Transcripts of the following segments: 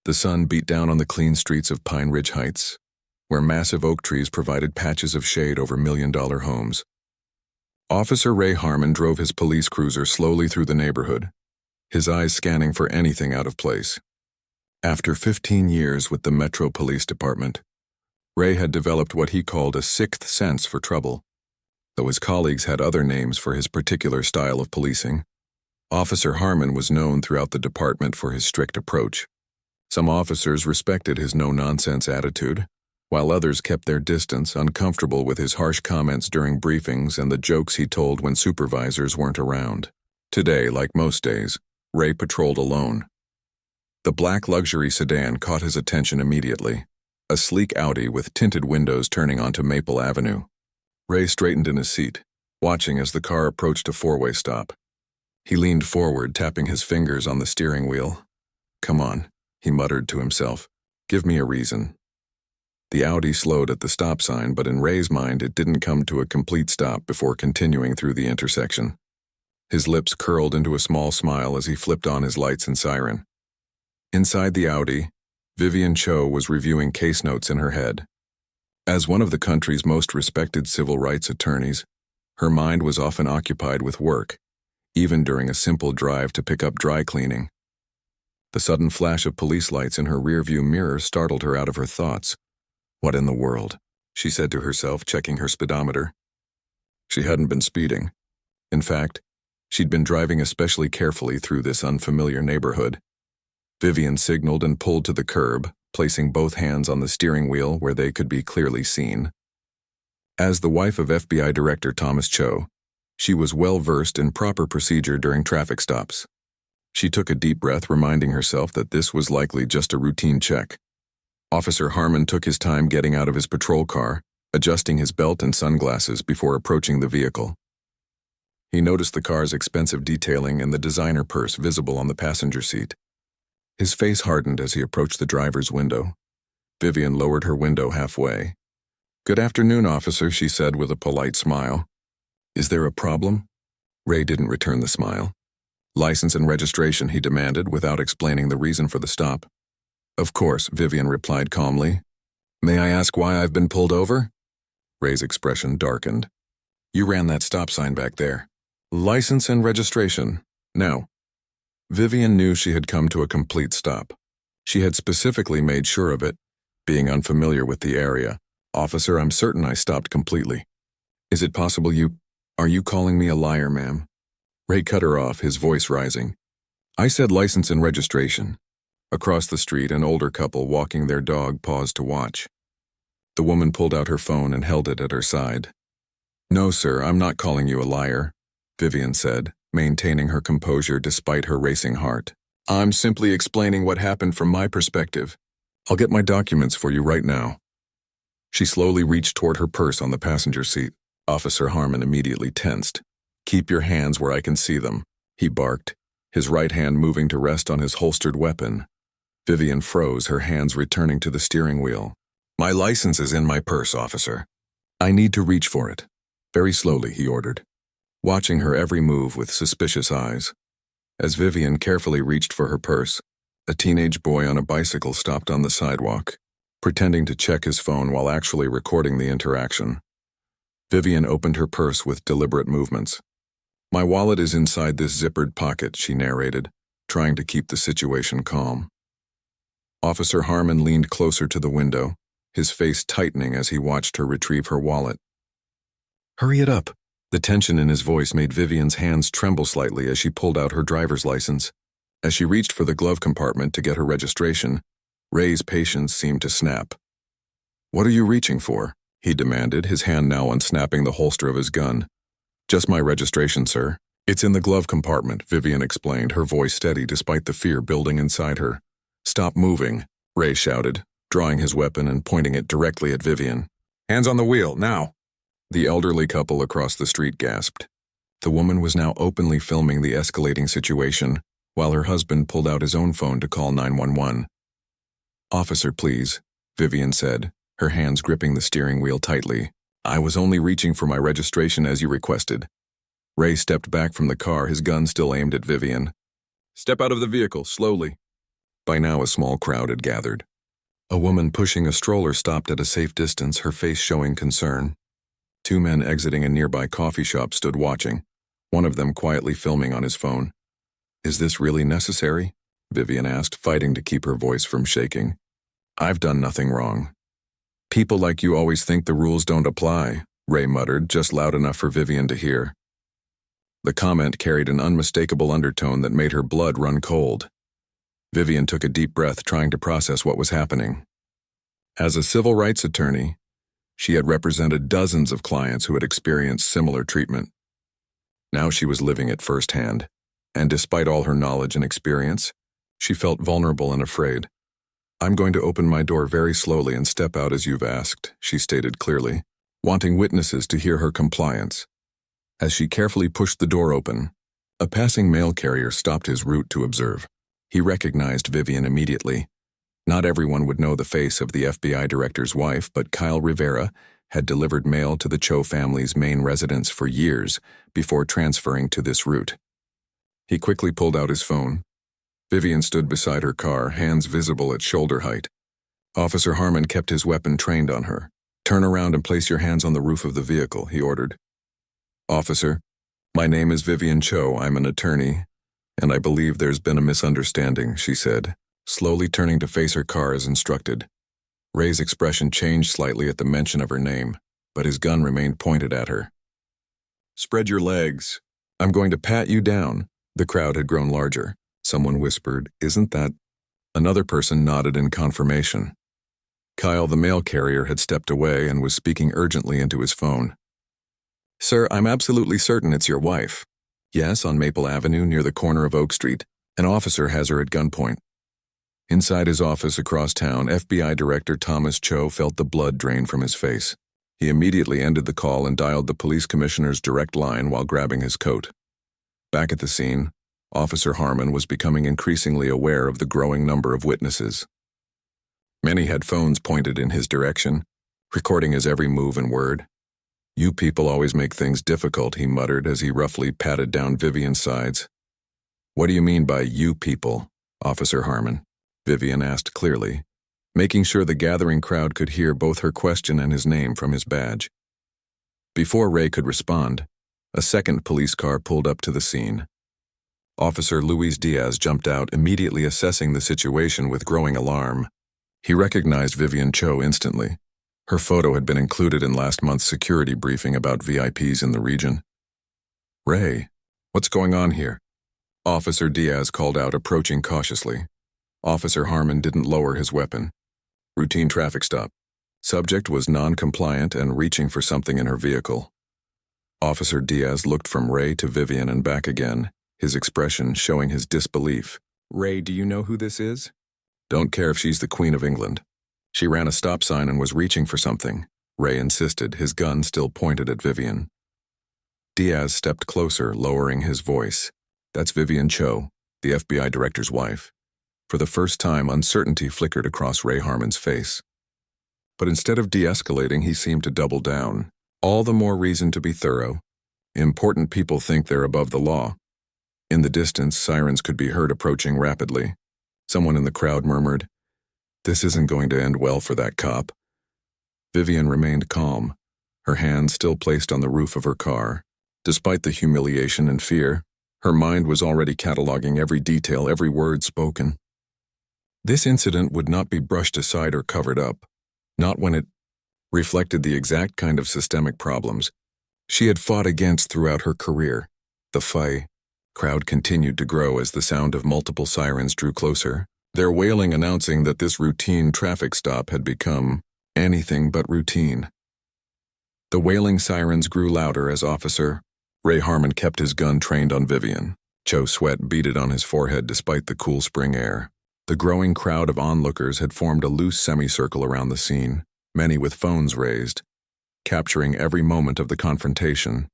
The sun beat down on the clean streets of Pine Ridge Heights, where massive oak trees provided patches of shade over million-dollar homes. Officer Ray Harmon drove his police cruiser slowly through the neighborhood, his eyes scanning for anything out of place. After 15 years with the Metro Police Department, Ray had developed what he called a sixth sense for trouble. Though his colleagues had other names for his particular style of policing, Officer Harmon was known throughout the department for his strict approach. Some officers respected his no-nonsense attitude, while others kept their distance, uncomfortable with his harsh comments during briefings and the jokes he told when supervisors weren't around. Today, like most days, Ray patrolled alone. The black luxury sedan caught his attention immediately, a sleek Audi with tinted windows turning onto Maple Avenue. Ray straightened in his seat, watching as the car approached a four-way stop. He leaned forward, tapping his fingers on the steering wheel. "Come on," he muttered to himself. "Give me a reason." The Audi slowed at the stop sign, but in Ray's mind it didn't come to a complete stop before continuing through the intersection. His lips curled into a small smile as he flipped on his lights and siren. Inside the Audi, Vivian Cho was reviewing case notes in her head. As one of the country's most respected civil rights attorneys, her mind was often occupied with work, even during a simple drive to pick up dry cleaning. The sudden flash of police lights in her rearview mirror startled her out of her thoughts. "What in the world?" she said to herself, checking her speedometer. She hadn't been speeding. In fact, she'd been driving especially carefully through this unfamiliar neighborhood. Vivian signaled and pulled to the curb, placing both hands on the steering wheel where they could be clearly seen. As the wife of FBI Director Thomas Cho, she was well-versed in proper procedure during traffic stops. She took a deep breath, reminding herself that this was likely just a routine check. Officer Harmon took his time getting out of his patrol car, adjusting his belt and sunglasses before approaching the vehicle. He noticed the car's expensive detailing and the designer purse visible on the passenger seat. His face hardened as he approached the driver's window. Vivian lowered her window halfway. "Good afternoon, officer," she said with a polite smile. "Is there a problem?" Ray didn't return the smile. "License and registration," he demanded, without explaining the reason for the stop. "Of course," Vivian replied calmly. "May I ask why I've been pulled over?" Ray's expression darkened. "You ran that stop sign back there." "License and registration. Now." Vivian knew she had come to a complete stop. She had specifically made sure of it, being unfamiliar with the area. "Officer, I'm certain I stopped completely. Is it possible Are you calling me a liar, ma'am?" Ray cut her off, his voice rising. "I said license and registration." Across the street, an older couple walking their dog paused to watch. The woman pulled out her phone and held it at her side. "No, sir, I'm not calling you a liar," Vivian said, maintaining her composure despite her racing heart. "I'm simply explaining what happened from my perspective. I'll get my documents for you right now." She slowly reached toward her purse on the passenger seat. Officer Harmon immediately tensed. "Keep your hands where I can see them," he barked, his right hand moving to rest on his holstered weapon. Vivian froze, her hands returning to the steering wheel. "My license is in my purse, officer. I need to reach for it." Very slowly, he ordered, watching her every move with suspicious eyes. As Vivian carefully reached for her purse, a teenage boy on a bicycle stopped on the sidewalk, pretending to check his phone while actually recording the interaction. Vivian opened her purse with deliberate movements. "My wallet is inside this zippered pocket," she narrated, trying to keep the situation calm. Officer Harmon leaned closer to the window, his face tightening as he watched her retrieve her wallet. "Hurry it up." The tension in his voice made Vivian's hands tremble slightly as she pulled out her driver's license. As she reached for the glove compartment to get her registration, Ray's patience seemed to snap. "What are you reaching for?" he demanded, his hand now unsnapping the holster of his gun. "Just my registration, sir." "It's in the glove compartment," Vivian explained, her voice steady despite the fear building inside her. "Stop moving," Ray shouted, drawing his weapon and pointing it directly at Vivian. "Hands on the wheel, now!" The elderly couple across the street gasped. The woman was now openly filming the escalating situation, while her husband pulled out his own phone to call 911. "Officer, please," Vivian said, her hands gripping the steering wheel tightly. "I was only reaching for my registration as you requested." Ray stepped back from the car, his gun still aimed at Vivian. "Step out of the vehicle, slowly." By now a small crowd had gathered. A woman pushing a stroller stopped at a safe distance, her face showing concern. Two men exiting a nearby coffee shop stood watching, one of them quietly filming on his phone. "Is this really necessary?" Vivian asked, fighting to keep her voice from shaking. "I've done nothing wrong." "People like you always think the rules don't apply," Ray muttered, just loud enough for Vivian to hear. The comment carried an unmistakable undertone that made her blood run cold. Vivian took a deep breath, trying to process what was happening. As a civil rights attorney, she had represented dozens of clients who had experienced similar treatment. Now she was living it firsthand, and despite all her knowledge and experience, she felt vulnerable and afraid. "I'm going to open my door very slowly and step out as you've asked," she stated clearly, wanting witnesses to hear her compliance. As she carefully pushed the door open, a passing mail carrier stopped his route to observe. He recognized Vivian immediately. Not everyone would know the face of the FBI director's wife, but Kyle Rivera had delivered mail to the Cho family's main residence for years before transferring to this route. He quickly pulled out his phone. Vivian stood beside her car, hands visible at shoulder height. Officer Harmon kept his weapon trained on her. "Turn around and place your hands on the roof of the vehicle," he ordered. "Officer, my name is Vivian Cho. I'm an attorney, and I believe there's been a misunderstanding," she said, slowly turning to face her car as instructed. Ray's expression changed slightly at the mention of her name, but his gun remained pointed at her. "Spread your legs. I'm going to pat you down." The crowd had grown larger. Someone whispered, "Isn't that?" Another person nodded in confirmation. Kyle, the mail carrier, had stepped away and was speaking urgently into his phone. "Sir, I'm absolutely certain it's your wife. Yes, on Maple Avenue near the corner of Oak Street. An officer has her at gunpoint." Inside his office across town, FBI Director Thomas Cho felt the blood drain from his face. He immediately ended the call and dialed the police commissioner's direct line while grabbing his coat. Back at the scene, Officer Harmon was becoming increasingly aware of the growing number of witnesses. Many had phones pointed in his direction, recording his every move and word. "You people always make things difficult," he muttered as he roughly patted down Vivian's sides. "What do you mean by you people, Officer Harmon?" Vivian asked clearly, making sure the gathering crowd could hear both her question and his name from his badge. Before Ray could respond, a second police car pulled up to the scene. Officer Luis Diaz jumped out, immediately assessing the situation with growing alarm. He recognized Vivian Cho instantly. Her photo had been included in last month's security briefing about VIPs in the region. "Ray, what's going on here?" Officer Diaz called out, approaching cautiously. Officer Harmon didn't lower his weapon. "Routine traffic stop. Subject was non-compliant and reaching for something in her vehicle." Officer Diaz looked from Ray to Vivian and back again, his expression showing his disbelief. "Ray, do you know who this is?" "Don't care if she's the Queen of England. She ran a stop sign and was reaching for something," Ray insisted, his gun still pointed at Vivian. Diaz stepped closer, lowering his voice. "That's Vivian Cho, the FBI director's wife." For the first time, uncertainty flickered across Ray Harmon's face. But instead of de-escalating, he seemed to double down. "All the more reason to be thorough. Important people think they're above the law." In the distance, sirens could be heard approaching rapidly. Someone in the crowd murmured, "This isn't going to end well for that cop." Vivian remained calm, her hands still placed on the roof of her car. Despite the humiliation and fear, her mind was already cataloging every detail, every word spoken. This incident would not be brushed aside or covered up, not when it reflected the exact kind of systemic problems she had fought against throughout her career. The crowd continued to grow as the sound of multiple sirens drew closer, their wailing announcing that this routine traffic stop had become anything but routine. The wailing sirens grew louder as Officer Ray Harmon kept his gun trained on Vivian. Cho's sweat beaded on his forehead despite the cool spring air. The growing crowd of onlookers had formed a loose semicircle around the scene, many with phones raised, capturing every moment of the confrontation.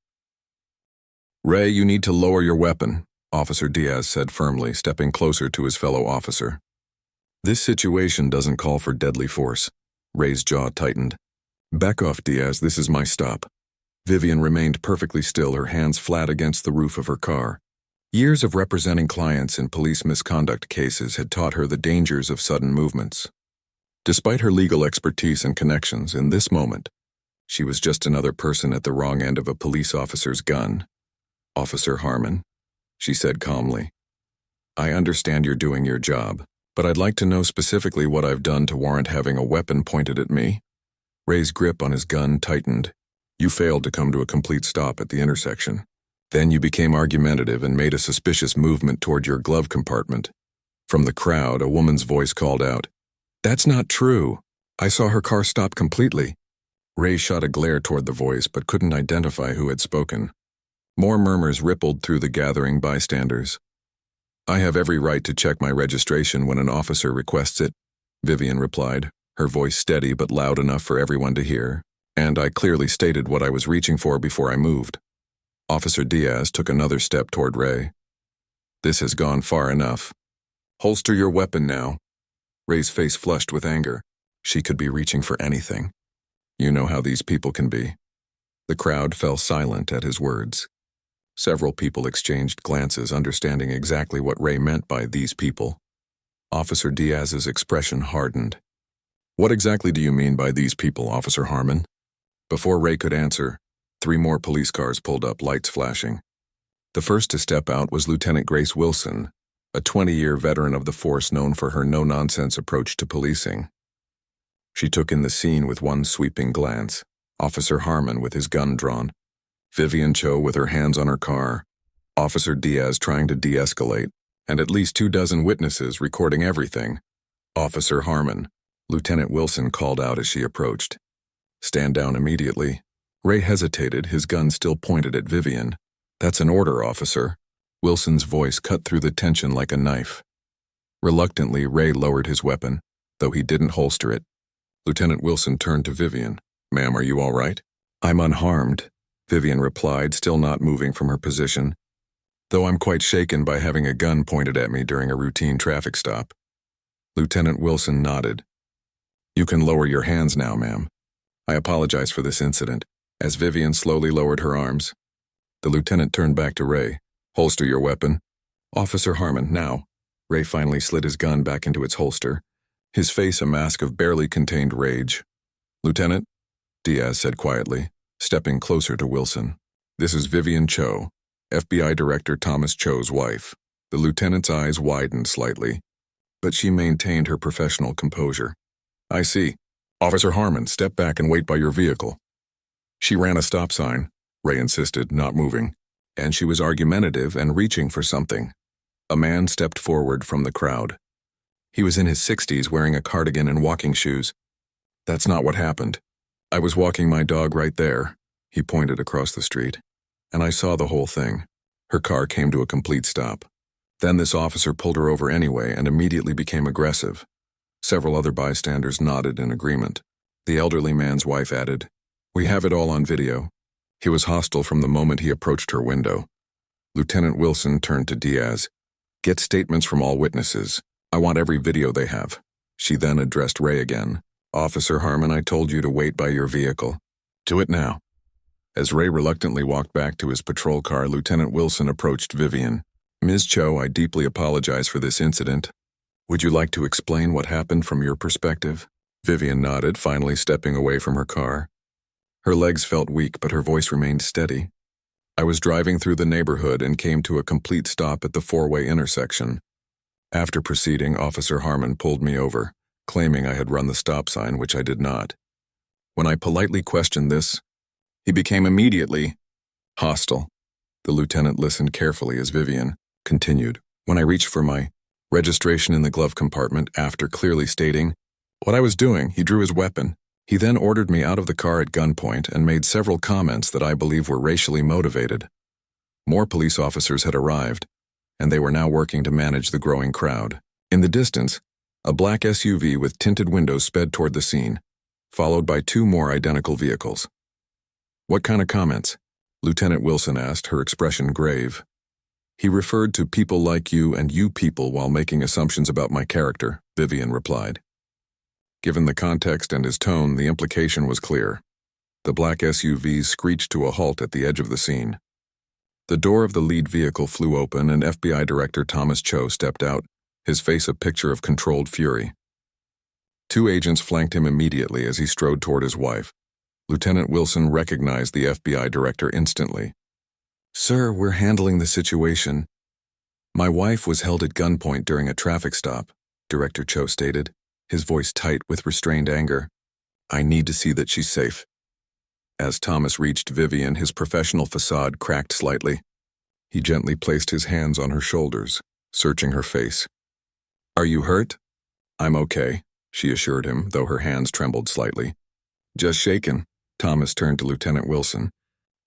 "Ray, you need to lower your weapon," Officer Diaz said firmly, stepping closer to his fellow officer. "This situation doesn't call for deadly force." Ray's jaw tightened. "Back off, Diaz, this is my stop." Vivian remained perfectly still, her hands flat against the roof of her car. Years of representing clients in police misconduct cases had taught her the dangers of sudden movements. Despite her legal expertise and connections, in this moment, she was just another person at the wrong end of a police officer's gun. "Officer Harmon," she said calmly, "I understand you're doing your job, but I'd like to know specifically what I've done to warrant having a weapon pointed at me." Ray's grip on his gun tightened. "You failed to come to a complete stop at the intersection. Then you became argumentative and made a suspicious movement toward your glove compartment." From the crowd, a woman's voice called out, "That's not true. I saw her car stop completely." Ray shot a glare toward the voice but couldn't identify who had spoken. More murmurs rippled through the gathering bystanders. "I have every right to check my registration when an officer requests it," Vivian replied, her voice steady but loud enough for everyone to hear, "and I clearly stated what I was reaching for before I moved." Officer Diaz took another step toward Ray. "This has gone far enough. Holster your weapon now." Ray's face flushed with anger. She could be reaching for anything. You know how these people can be. The crowd fell silent at his words. Several people exchanged glances, understanding exactly what Ray meant by "these people." Officer Diaz's expression hardened. "What exactly do you mean by these people, Officer Harmon?" Before Ray could answer, 3 more police cars pulled up, lights flashing. The first to step out was Lieutenant Grace Wilson, a 20-year veteran of the force known for her no-nonsense approach to policing. She took in the scene with one sweeping glance. Officer Harmon with his gun drawn, Vivian Cho with her hands on her car, Officer Diaz trying to de-escalate, and at least 24 witnesses recording everything. "Officer Harmon," Lieutenant Wilson called out as she approached. "Stand down immediately." Ray hesitated, his gun still pointed at Vivian. "That's an order, officer." Wilson's voice cut through the tension like a knife. Reluctantly, Ray lowered his weapon, though he didn't holster it. Lieutenant Wilson turned to Vivian. "Ma'am, are you all right?" "I'm unharmed," Vivian replied, still not moving from her position, "though I'm quite shaken by having a gun pointed at me during a routine traffic stop." Lieutenant Wilson nodded. "You can lower your hands now, ma'am. I apologize for this incident." As Vivian slowly lowered her arms, the lieutenant turned back to Ray. "Holster your weapon." "Officer Harmon, now." Ray finally slid his gun back into its holster, his face a mask of barely contained rage. "Lieutenant," Diaz said quietly, stepping closer to Wilson, "this is Vivian Cho, FBI Director Thomas Cho's wife." The lieutenant's eyes widened slightly, but she maintained her professional composure. "I see. Officer Harmon, step back and wait by your vehicle." "She ran a stop sign," Ray insisted, not moving, "and she was argumentative and reaching for something." A man stepped forward from the crowd. He was in his 60s, wearing a cardigan and walking shoes. "That's not what happened. I was walking my dog right there," he pointed across the street, "and I saw the whole thing. Her car came to a complete stop. Then this officer pulled her over anyway and immediately became aggressive." Several other bystanders nodded in agreement. The elderly man's wife added, "We have it all on video. He was hostile from the moment he approached her window." Lieutenant Wilson turned to Diaz. "Get statements from all witnesses. I want every video they have." She then addressed Ray again. "Officer Harmon, I told you to wait by your vehicle. Do it now." As Ray reluctantly walked back to his patrol car, Lieutenant Wilson approached Vivian. "Ms. Cho, I deeply apologize for this incident. Would you like to explain what happened from your perspective?" Vivian nodded, finally stepping away from her car. Her legs felt weak, but her voice remained steady. "I was driving through the neighborhood and came to a complete stop at the 4-way intersection. After proceeding, Officer Harmon pulled me over, claiming I had run the stop sign, which I did not. When I politely questioned this, he became immediately hostile." The lieutenant listened carefully as Vivian continued. "When I reached for my registration in the glove compartment, after clearly stating what I was doing, he drew his weapon. He then ordered me out of the car at gunpoint and made several comments that I believe were racially motivated. More police officers had arrived, and they were now working to manage the growing crowd. In the distance, a black SUV with tinted windows sped toward the scene, followed by 2 more identical vehicles." "What kind of comments?" Lieutenant Wilson asked, her expression grave. "He referred to people like you and you people while making assumptions about my character," Vivian replied. Given the context and his tone, the implication was clear. The black SUV screeched to a halt at the edge of the scene. The door of the lead vehicle flew open and FBI Director Thomas Cho stepped out, his face a picture of controlled fury. Two agents flanked him immediately as he strode toward his wife. Lieutenant Wilson recognized the FBI director instantly. "Sir, we're handling the situation." "My wife was held at gunpoint during a traffic stop," Director Cho stated, his voice tight with restrained anger. "I need to see that she's safe." As Thomas reached Vivian, his professional facade cracked slightly. He gently placed his hands on her shoulders, searching her face. "Are you hurt?" "I'm okay," she assured him, though her hands trembled slightly. "Just shaken." Thomas turned to Lieutenant Wilson.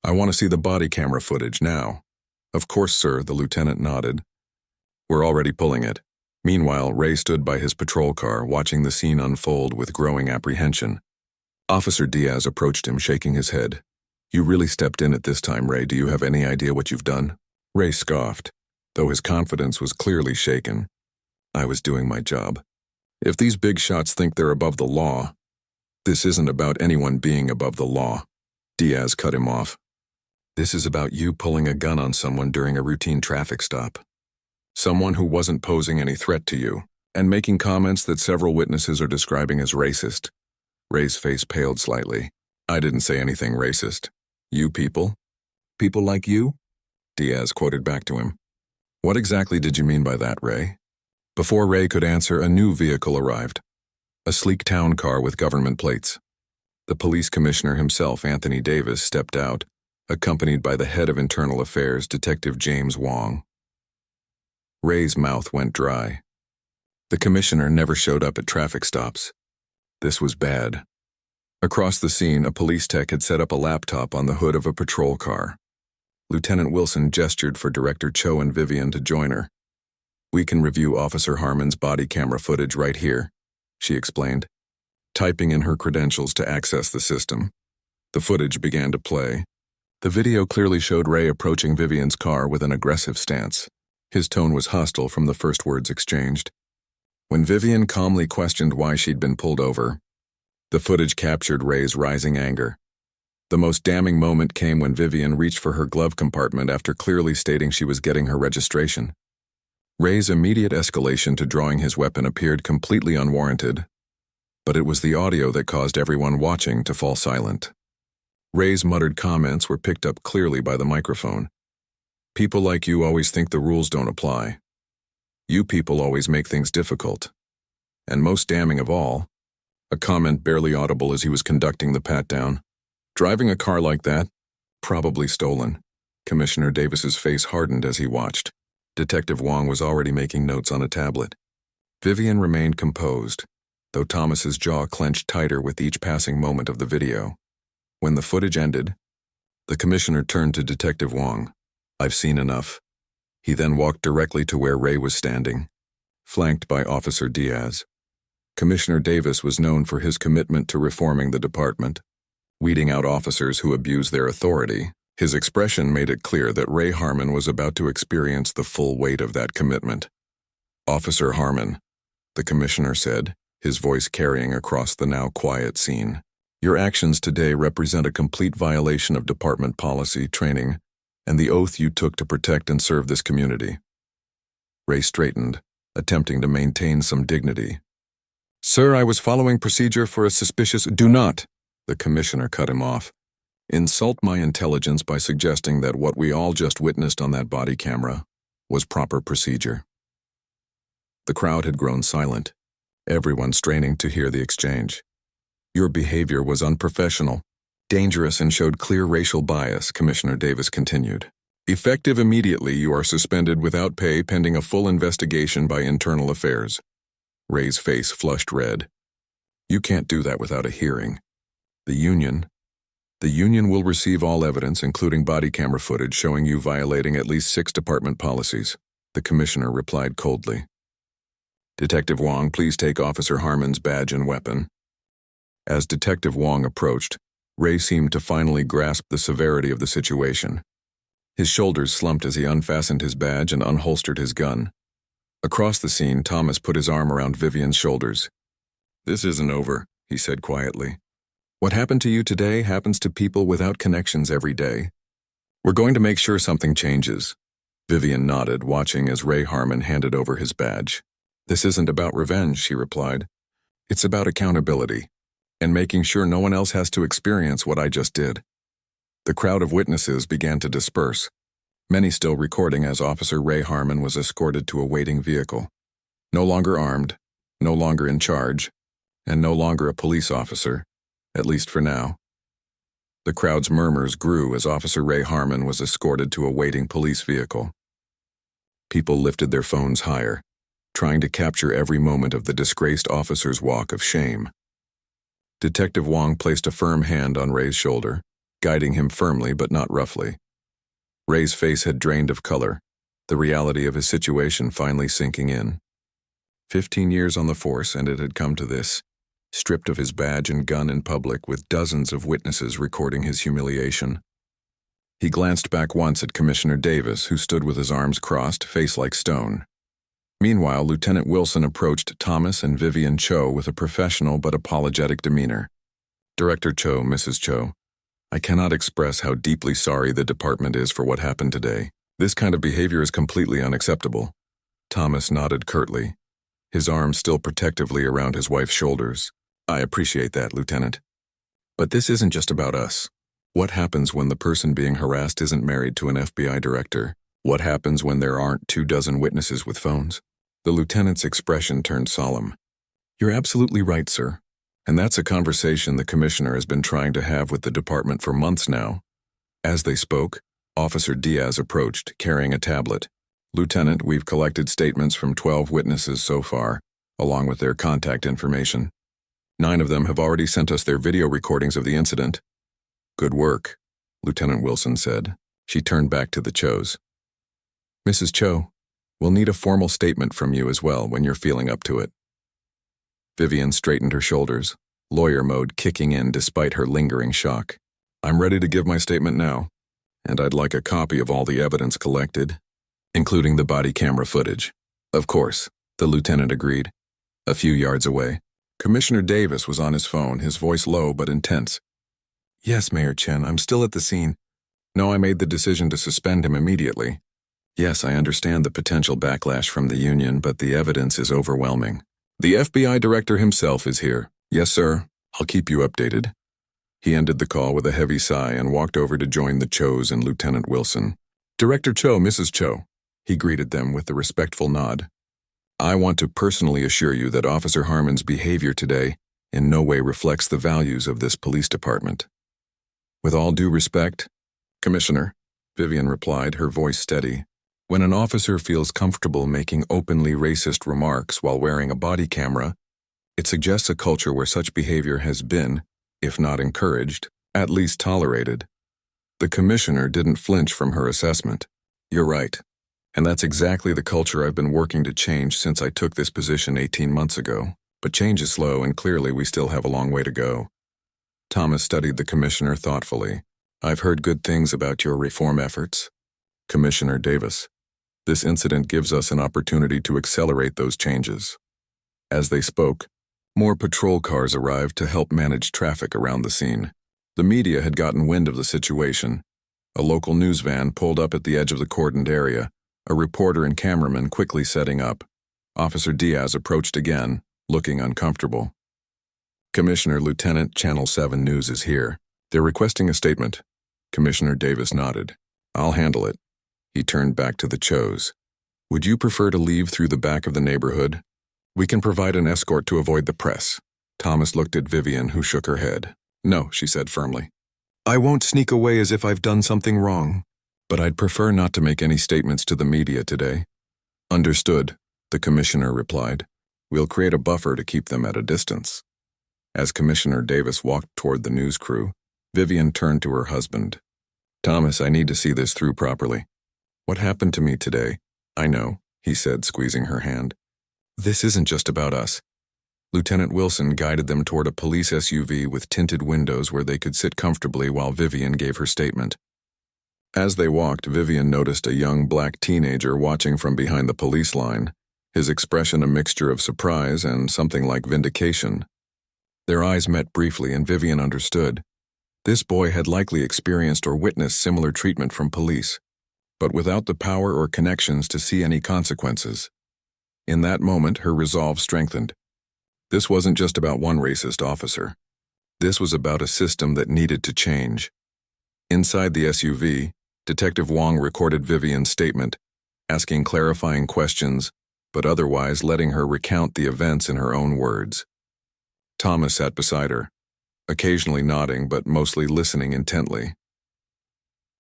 "I want to see the body camera footage now." "Of course, sir," the lieutenant nodded. "We're already pulling it." Meanwhile, Ray stood by his patrol car, watching the scene unfold with growing apprehension. Officer Diaz approached him, shaking his head. "You really stepped in at this time, Ray. Do you have any idea what you've done?" Ray scoffed, though his confidence was clearly shaken. "I was doing my job. If these big shots think they're above the law, this isn't about anyone being above the law." Diaz cut him off. "This is about you pulling a gun on someone during a routine traffic stop. Someone who wasn't posing any threat to you, and making comments that several witnesses are describing as racist." Ray's face paled slightly. "I didn't say anything racist. You people? People like you?" Diaz quoted back to him. "What exactly did you mean by that, Ray?" Before Ray could answer, a new vehicle arrived. A sleek town car with government plates. The police commissioner himself, Anthony Davis, stepped out, accompanied by the head of Internal Affairs, Detective James Wong. Ray's mouth went dry. The commissioner never showed up at traffic stops. This was bad. Across the scene, a police tech had set up a laptop on the hood of a patrol car. Lieutenant Wilson gestured for Director Cho and Vivian to join her. "We can review Officer Harmon's body camera footage right here," she explained, typing in her credentials to access the system. The footage began to play. The video clearly showed Ray approaching Vivian's car with an aggressive stance. His tone was hostile from the first words exchanged. When Vivian calmly questioned why she'd been pulled over, the footage captured Ray's rising anger. The most damning moment came when Vivian reached for her glove compartment after clearly stating she was getting her registration. Ray's immediate escalation to drawing his weapon appeared completely unwarranted, but it was the audio that caused everyone watching to fall silent. Ray's muttered comments were picked up clearly by the microphone. "People like you always think the rules don't apply. You people always make things difficult. And most damning of all," a comment barely audible as he was conducting the pat-down, "driving a car like that? Probably stolen." Commissioner Davis's face hardened as he watched. Detective Wong was already making notes on a tablet. Vivian remained composed, though Thomas's jaw clenched tighter with each passing moment of the video. When the footage ended, the commissioner turned to Detective Wong. "I've seen enough." He then walked directly to where Ray was standing, flanked by Officer Diaz. Commissioner Davis was known for his commitment to reforming the department, weeding out officers who abused their authority. His expression made it clear that Ray Harmon was about to experience the full weight of that commitment. "Officer Harmon," the commissioner said, his voice carrying across the now quiet scene, "your actions today represent a complete violation of department policy, training, and the oath you took to protect and serve this community." Ray straightened, attempting to maintain some dignity. "Sir, I was following procedure for a suspicious—" "Do not," the commissioner cut him off, "insult my intelligence by suggesting that what we all just witnessed on that body camera was proper procedure." The crowd had grown silent, everyone straining to hear the exchange. "Your behavior was unprofessional, dangerous, and showed clear racial bias," Commissioner Davis continued. "Effective immediately, you are suspended without pay pending a full investigation by Internal Affairs." Ray's face flushed red. "You can't do that without a hearing. The union will receive all evidence, including body camera footage showing you violating at least 6 department policies," the commissioner replied coldly. "Detective Wong, please take Officer Harmon's badge and weapon." As Detective Wong approached, Ray seemed to finally grasp the severity of the situation. His shoulders slumped as he unfastened his badge and unholstered his gun. Across the scene, Thomas put his arm around Vivian's shoulders. "This isn't over," he said quietly. "What happened to you today happens to people without connections every day." We're going to make sure something changes. Vivian nodded, watching as Ray Harmon handed over his badge. This isn't about revenge, she replied. It's about accountability, and making sure no one else has to experience what I just did. The crowd of witnesses began to disperse, many still recording as Officer Ray Harmon was escorted to a waiting vehicle. No longer armed, no longer in charge, and no longer a police officer, at least for now. The crowd's murmurs grew as Officer Ray Harmon was escorted to a waiting police vehicle. People lifted their phones higher, trying to capture every moment of the disgraced officer's walk of shame. Detective Wong placed a firm hand on Ray's shoulder, guiding him firmly but not roughly. Ray's face had drained of color, the reality of his situation finally sinking in. 15 years on the force, and it had come to this, stripped of his badge and gun in public with dozens of witnesses recording his humiliation. He glanced back once at Commissioner Davis, who stood with his arms crossed, face like stone. Meanwhile, Lieutenant Wilson approached Thomas and Vivian Cho with a professional but apologetic demeanor. Director Cho, Mrs. Cho, I cannot express how deeply sorry the department is for what happened today. This kind of behavior is completely unacceptable. Thomas nodded curtly, his arms still protectively around his wife's shoulders. I appreciate that, Lieutenant. But this isn't just about us. What happens when the person being harassed isn't married to an FBI director? What happens when there aren't 24 witnesses with phones? The lieutenant's expression turned solemn. You're absolutely right, sir. And that's a conversation the commissioner has been trying to have with the department for months now. As they spoke, Officer Diaz approached, carrying a tablet. Lieutenant, we've collected statements from 12 witnesses so far, along with their contact information. 9 of them have already sent us their video recordings of the incident. Good work, Lieutenant Wilson said. She turned back to the Chos. Mrs. Cho, we'll need a formal statement from you as well when you're feeling up to it. Vivian straightened her shoulders, lawyer mode kicking in despite her lingering shock. I'm ready to give my statement now, and I'd like a copy of all the evidence collected, including the body camera footage. Of course, the lieutenant agreed. A few yards away, Commissioner Davis was on his phone, his voice low but intense. Yes, Mayor Chen, I'm still at the scene. No, I made the decision to suspend him immediately. Yes, I understand the potential backlash from the union, but the evidence is overwhelming. The FBI director himself is here. Yes, sir. I'll keep you updated. He ended the call with a heavy sigh and walked over to join the Chos and Lieutenant Wilson. Director Cho, Mrs. Cho. He greeted them with a respectful nod. I want to personally assure you that Officer Harmon's behavior today in no way reflects the values of this police department. With all due respect, Commissioner, Vivian replied, her voice steady. When an officer feels comfortable making openly racist remarks while wearing a body camera, it suggests a culture where such behavior has been, if not encouraged, at least tolerated. The commissioner didn't flinch from her assessment. You're right, and that's exactly the culture I've been working to change since I took this position 18 months ago. But change is slow, and clearly we still have a long way to go. Thomas studied the commissioner thoughtfully. I've heard good things about your reform efforts. Commissioner Davis, this incident gives us an opportunity to accelerate those changes. As they spoke, more patrol cars arrived to help manage traffic around the scene. The media had gotten wind of the situation. A local news van pulled up at the edge of the cordoned area, a reporter and cameraman quickly setting up. Officer Diaz approached again, looking uncomfortable. Commissioner, Lieutenant, Channel 7 News is here. They're requesting a statement. Commissioner Davis nodded. I'll handle it. He turned back to the Chos. Would you prefer to leave through the back of the neighborhood? We can provide an escort to avoid the press. Thomas looked at Vivian, who shook her head. No, she said firmly. I won't sneak away as if I've done something wrong, but I'd prefer not to make any statements to the media today. Understood, the commissioner replied. We'll create a buffer to keep them at a distance. As Commissioner Davis walked toward the news crew, Vivian turned to her husband. Thomas, I need to see this through properly. What happened to me today? I know, he said, squeezing her hand. This isn't just about us. Lieutenant Wilson guided them toward a police SUV with tinted windows where they could sit comfortably while Vivian gave her statement. As they walked, Vivian noticed a young black teenager watching from behind the police line, his expression a mixture of surprise and something like vindication. Their eyes met briefly and Vivian understood. This boy had likely experienced or witnessed similar treatment from police, but without the power or connections to see any consequences. In that moment, her resolve strengthened. This wasn't just about one racist officer. This was about a system that needed to change. Inside the SUV, Detective Wong recorded Vivian's statement, asking clarifying questions, but otherwise letting her recount the events in her own words. Thomas sat beside her, occasionally nodding but mostly listening intently.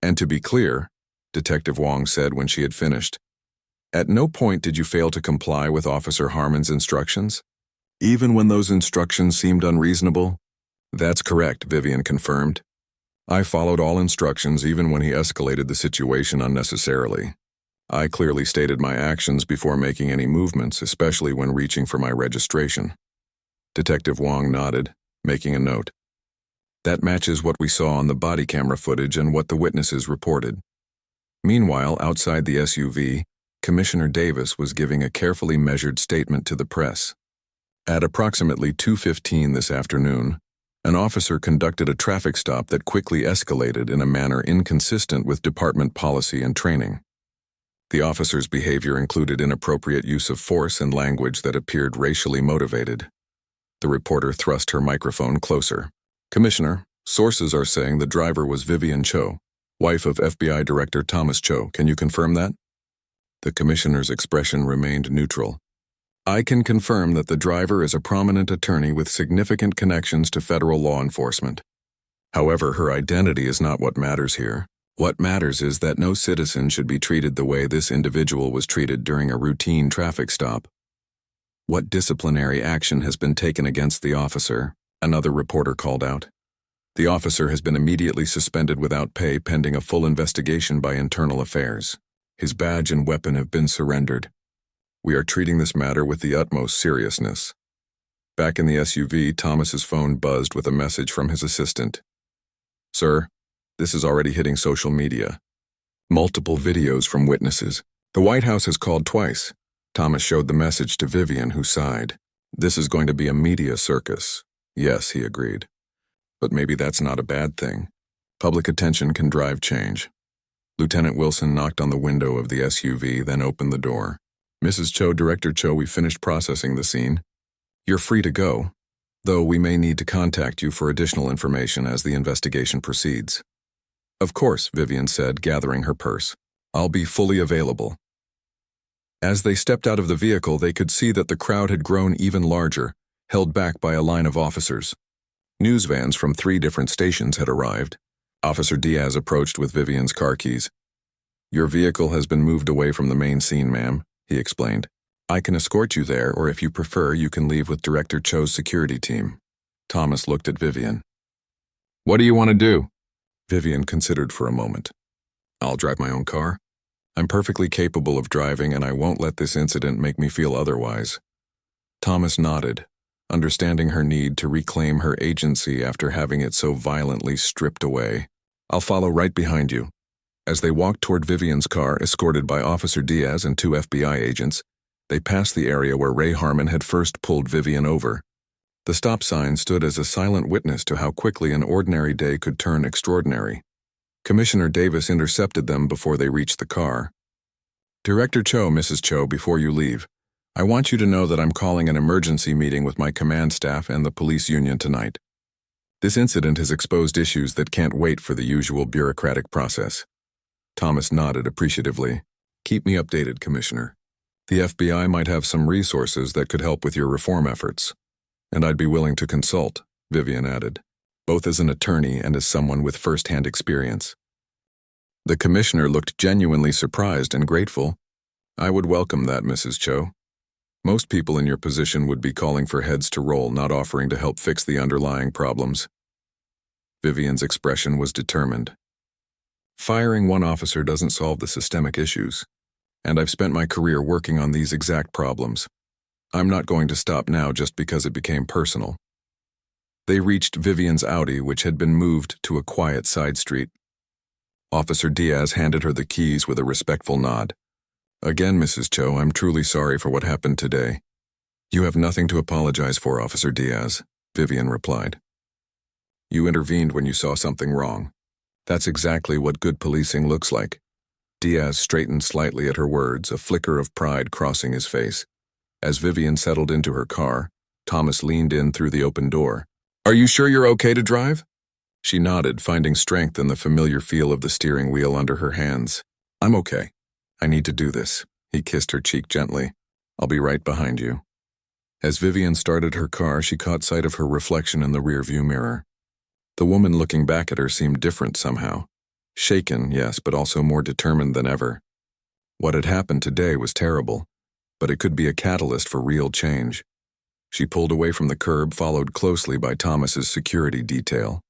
"And to be clear," Detective Wong said when she had finished, "at no point did you fail to comply with Officer Harmon's instructions? Even when those instructions seemed unreasonable?" "That's correct," Vivian confirmed. "I followed all instructions even when he escalated the situation unnecessarily. I clearly stated my actions before making any movements, especially when reaching for my registration." Detective Wong nodded, making a note. "That matches what we saw on the body camera footage and what the witnesses reported." Meanwhile, outside the SUV, Commissioner Davis was giving a carefully measured statement to the press. At approximately 2:15 this afternoon, an officer conducted a traffic stop that quickly escalated in a manner inconsistent with department policy and training. The officer's behavior included inappropriate use of force and language that appeared racially motivated. The reporter thrust her microphone closer. "Commissioner, sources are saying the driver was Vivian Cho, wife of FBI Director Thomas Cho. Can you confirm that?" The commissioner's expression remained neutral. "I can confirm that the driver is a prominent attorney with significant connections to federal law enforcement. However, her identity is not what matters here. What matters is that no citizen should be treated the way this individual was treated during a routine traffic stop." "What disciplinary action has been taken against the officer?" another reporter called out. "The officer has been immediately suspended without pay pending a full investigation by Internal Affairs. His badge and weapon have been surrendered. We are treating this matter with the utmost seriousness." Back in the SUV, Thomas's phone buzzed with a message from his assistant. "Sir, this is already hitting social media. Multiple videos from witnesses. The White House has called twice." Thomas showed the message to Vivian, who sighed. "This is going to be a media circus." "Yes," he agreed. "But maybe that's not a bad thing. Public attention can drive change." Lieutenant Wilson knocked on the window of the SUV, then opened the door. "Mrs. Cho, Director Cho, we finished processing the scene. You're free to go, though we may need to contact you for additional information as the investigation proceeds." "Of course," Vivian said, gathering her purse. "I'll be fully available." As they stepped out of the vehicle, they could see that the crowd had grown even larger, held back by a line of officers. News vans from 3 different stations had arrived. Officer Diaz approached with Vivian's car keys. "Your vehicle has been moved away from the main scene, ma'am," he explained. "I can escort you there, or if you prefer, you can leave with Director Cho's security team." Thomas looked at Vivian. "What do you want to do?" Vivian considered for a moment. "I'll drive my own car. I'm perfectly capable of driving, and I won't let this incident make me feel otherwise." Thomas nodded, understanding her need to reclaim her agency after having it so violently stripped away. "I'll follow right behind you." As they walked toward Vivian's car, escorted by Officer Diaz and 2 FBI agents, they passed the area where Ray Harmon had first pulled Vivian over. The stop sign stood as a silent witness to how quickly an ordinary day could turn extraordinary. Commissioner Davis intercepted them before they reached the car. "Director Cho, Mrs. Cho, before you leave, I want you to know that I'm calling an emergency meeting with my command staff and the police union tonight. This incident has exposed issues that can't wait for the usual bureaucratic process." Thomas nodded appreciatively. "Keep me updated, Commissioner. The FBI might have some resources that could help with your reform efforts. And I'd be willing to consult," Vivian added, "both as an attorney and as someone with first-hand experience." The commissioner looked genuinely surprised and grateful. "I would welcome that, Mrs. Cho. Most people in your position would be calling for heads to roll, not offering to help fix the underlying problems." Vivian's expression was determined. "Firing one officer doesn't solve the systemic issues, and I've spent my career working on these exact problems. I'm not going to stop now just because it became personal." They reached Vivian's Audi, which had been moved to a quiet side street. Officer Diaz handed her the keys with a respectful nod. "Again, Mrs. Cho, I'm truly sorry for what happened today." "You have nothing to apologize for, Officer Diaz," Vivian replied. You intervened when you saw something wrong. That's exactly what good policing looks like. Diaz straightened slightly at her words, a flicker of pride crossing his face. As Vivian settled into her car, Thomas leaned in through the open door. Are you sure you're okay to drive? She nodded, finding strength in the familiar feel of the steering wheel under her hands. I'm okay. I need to do this. He kissed her cheek gently. I'll be right behind you. As Vivian started her car, she caught sight of her reflection in the rearview mirror. The woman looking back at her seemed different somehow. Shaken, yes, but also more determined than ever. What had happened today was terrible, but it could be a catalyst for real change. She pulled away from the curb, followed closely by Thomas's security detail.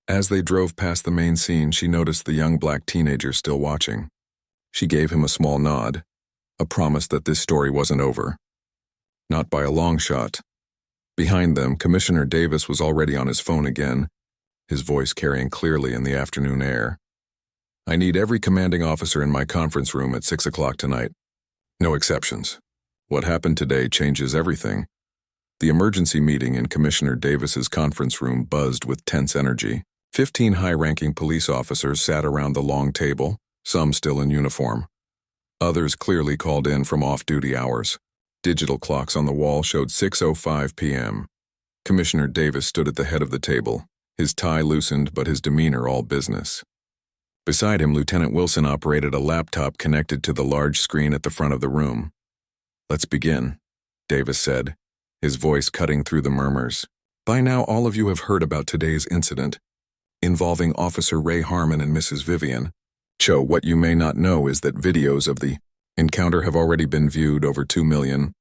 As they drove past the main scene, she noticed the young black teenager still watching. She gave him a small nod, a promise that this story wasn't over. Not by a long shot. Behind them, Commissioner Davis was already on his phone again, his voice carrying clearly in the afternoon air. I need every commanding officer in my conference room at 6 o'clock tonight. No exceptions. What happened today changes everything. The emergency meeting in Commissioner Davis's conference room buzzed with tense energy. 15 high-ranking police officers sat around the long table, some still in uniform. Others clearly called in from off-duty hours. Digital clocks on the wall showed 6:05 p.m. Commissioner Davis stood at the head of the table, his tie loosened but his demeanor all business. Beside him, Lieutenant Wilson operated a laptop connected to the large screen at the front of the room. Let's begin, Davis said, his voice cutting through the murmurs. By now, all of you have heard about today's incident, involving Officer Ray Harmon and Mrs. Vivian. What you may not know is that videos of the encounter have already been viewed over 2 million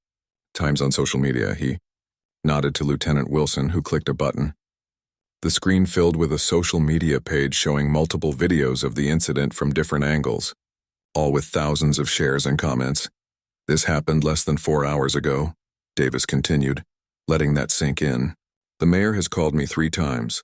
times on social media. He nodded to Lieutenant Wilson, who clicked a button. The screen filled with a social media page showing multiple videos of the incident from different angles, all with thousands of shares and comments. This happened less than 4 hours ago, Davis continued, letting that sink in. The mayor has called me 3 times,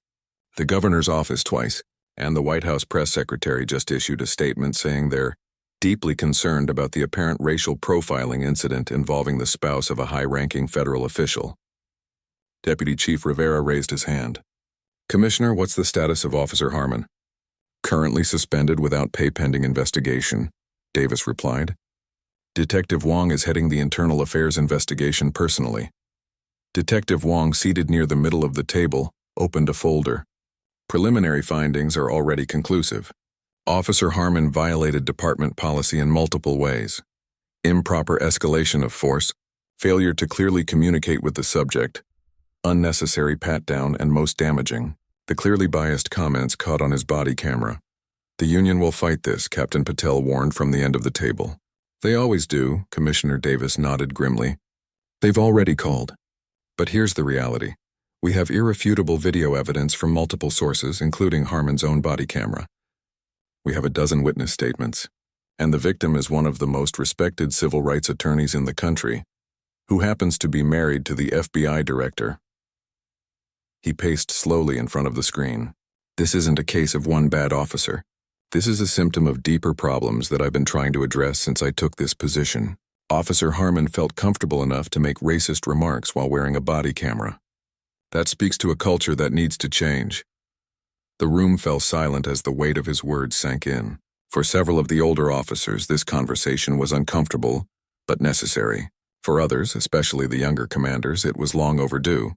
the governor's office twice, and the White House press secretary just issued a statement saying they're deeply concerned about the apparent racial profiling incident involving the spouse of a high-ranking federal official. Deputy Chief Rivera raised his hand. Commissioner, what's the status of Officer Harmon? Currently suspended without pay pending investigation, Davis replied. Detective Wong is heading the internal affairs investigation personally. Detective Wong, seated near the middle of the table, opened a folder. Preliminary findings are already conclusive. Officer Harmon violated department policy in multiple ways. Improper escalation of force, failure to clearly communicate with the subject, unnecessary pat-down, and most damaging, the clearly biased comments caught on his body camera. The union will fight this, Captain Patel warned from the end of the table. They always do, Commissioner Davis nodded grimly. They've already called. But here's the reality. We have irrefutable video evidence from multiple sources, including Harmon's own body camera. We have a dozen witness statements, and the victim is one of the most respected civil rights attorneys in the country, who happens to be married to the FBI director. He paced slowly in front of the screen. This isn't a case of one bad officer. This is a symptom of deeper problems that I've been trying to address since I took this position. Officer Harmon felt comfortable enough to make racist remarks while wearing a body camera. That speaks to a culture that needs to change. The room fell silent as the weight of his words sank in. For several of the older officers, this conversation was uncomfortable, but necessary. For others, especially the younger commanders, it was long overdue.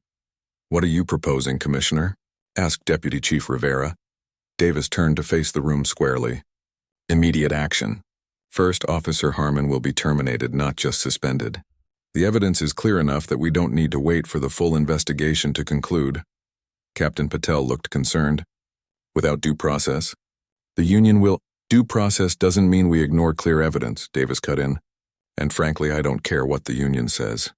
What are you proposing, Commissioner? Asked Deputy Chief Rivera. Davis turned to face the room squarely. Immediate action. First, Officer Harmon will be terminated, not just suspended. The evidence is clear enough that we don't need to wait for the full investigation to conclude. Captain Patel looked concerned. Without due process? The union will— Due process doesn't mean we ignore clear evidence, Davis cut in. And frankly, I don't care what the union says.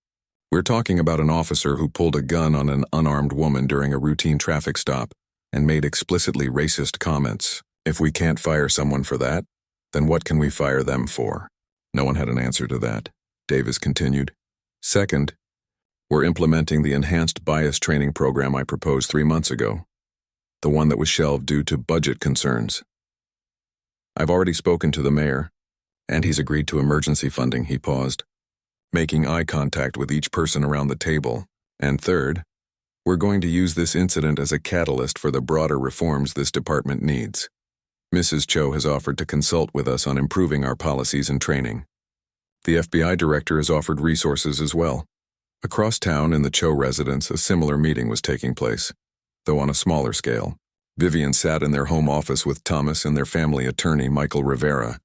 We're talking about an officer who pulled a gun on an unarmed woman during a routine traffic stop and made explicitly racist comments. If we can't fire someone for that, then what can we fire them for? No one had an answer to that, Davis continued. Second, we're implementing the enhanced bias training program I proposed 3 months ago, the one that was shelved due to budget concerns. I've already spoken to the mayor, and he's agreed to emergency funding. He paused, making eye contact with each person around the table. And third, We're going to use this incident as a catalyst for the broader reforms this department needs. Mrs. Cho has offered to consult with us on improving our policies and training. The FBI director has offered resources as well. Across town in the Cho residence, a similar meeting was taking place, though on a smaller scale. Vivian sat in their home office with Thomas and their family attorney, Michael Rivera.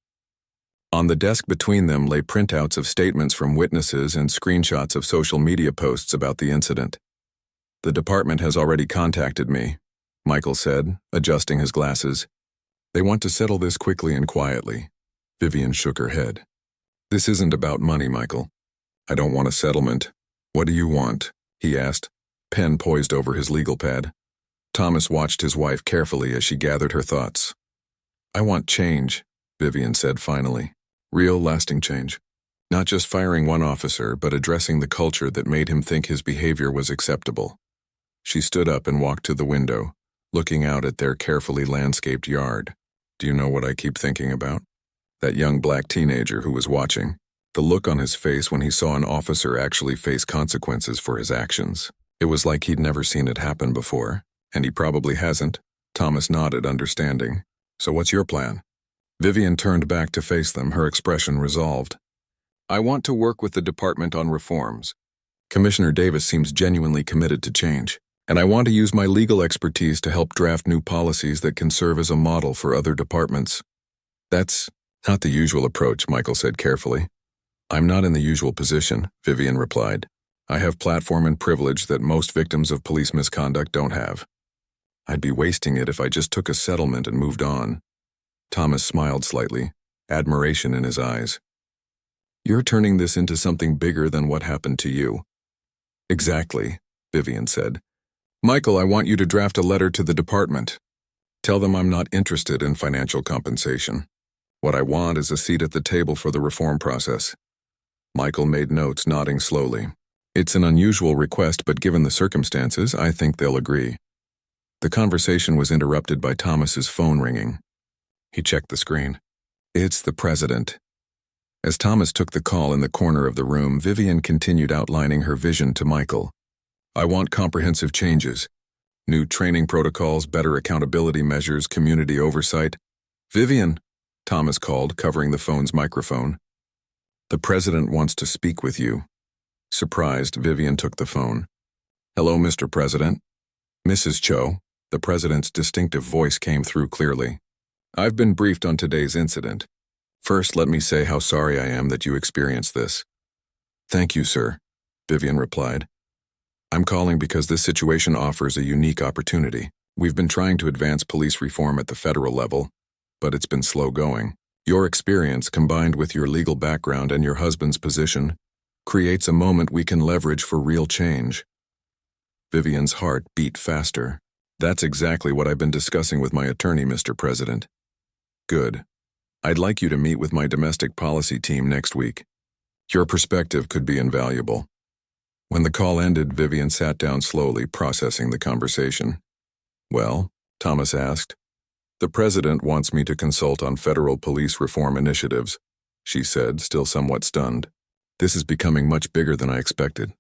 On the desk between them lay printouts of statements from witnesses and screenshots of social media posts about the incident. The department has already contacted me, Michael said, adjusting his glasses. They want to settle this quickly and quietly. Vivian shook her head. This isn't about money, Michael. I don't want a settlement. What do you want? He asked, pen poised over his legal pad. Thomas watched his wife carefully as she gathered her thoughts. I want change, Vivian said finally. Real, lasting change. Not just firing one officer, but addressing the culture that made him think his behavior was acceptable. She stood up and walked to the window, looking out at their carefully landscaped yard. Do you know what I keep thinking about? That young black teenager who was watching. The look on his face when he saw an officer actually face consequences for his actions. It was like he'd never seen it happen before, and he probably hasn't. Thomas nodded, understanding. So what's your plan? Vivian turned back to face them, her expression resolved. I want to work with the department on reforms. Commissioner Davis seems genuinely committed to change, and I want to use my legal expertise to help draft new policies that can serve as a model for other departments. That's not the usual approach, Michael said carefully. I'm not in the usual position, Vivian replied. I have platform and privilege that most victims of police misconduct don't have. I'd be wasting it if I just took a settlement and moved on. Thomas smiled slightly, admiration in his eyes. You're turning this into something bigger than what happened to you. Exactly, Vivian said. Michael, I want you to draft a letter to the department. Tell them I'm not interested in financial compensation. What I want is a seat at the table for the reform process. Michael made notes, nodding slowly. It's an unusual request, but given the circumstances, I think they'll agree. The conversation was interrupted by Thomas's phone ringing. He checked the screen. It's the president. As Thomas took the call in the corner of the room, Vivian continued outlining her vision to Michael. I want comprehensive changes. New training protocols, better accountability measures, community oversight. Vivian, Thomas called, covering the phone's microphone. The president wants to speak with you. Surprised, Vivian took the phone. Hello, Mr. President. Mrs. Cho, the president's distinctive voice came through clearly. I've been briefed on today's incident. First, let me say how sorry I am that you experienced this. Thank you, sir, Vivian replied. I'm calling because this situation offers a unique opportunity. We've been trying to advance police reform at the federal level, but it's been slow going. Your experience, combined with your legal background and your husband's position, creates a moment we can leverage for real change. Vivian's heart beat faster. That's exactly what I've been discussing with my attorney, Mr. President. Good. I'd like you to meet with my domestic policy team next week. Your perspective could be invaluable. When the call ended, Vivian sat down slowly, processing the conversation. Well, Thomas asked. The president wants me to consult on federal police reform initiatives, she said, still somewhat stunned. This is becoming much bigger than I expected.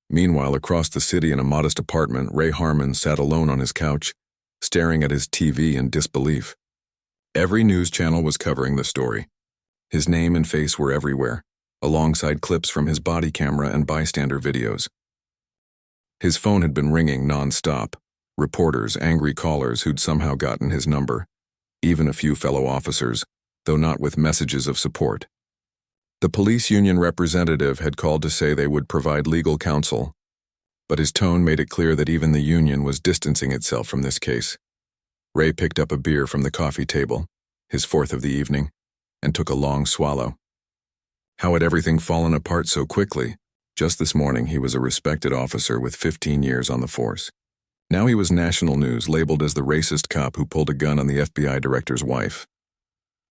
Meanwhile, across the city in a modest apartment, Ray Harmon sat alone on his couch, staring at his TV in disbelief. Every news channel was covering the story. His name and face were everywhere, alongside clips from his body camera and bystander videos. His phone had been ringing non-stop. Reporters, angry callers who'd somehow gotten his number. Even a few fellow officers, though not with messages of support. The police union representative had called to say they would provide legal counsel, but his tone made it clear that even the union was distancing itself from this case. Ray picked up a beer from the coffee table, his fourth of the evening, and took a long swallow. How had everything fallen apart so quickly? Just this morning he was a respected officer with 15 years on the force. Now he was national news, labeled as the racist cop who pulled a gun on the FBI director's wife.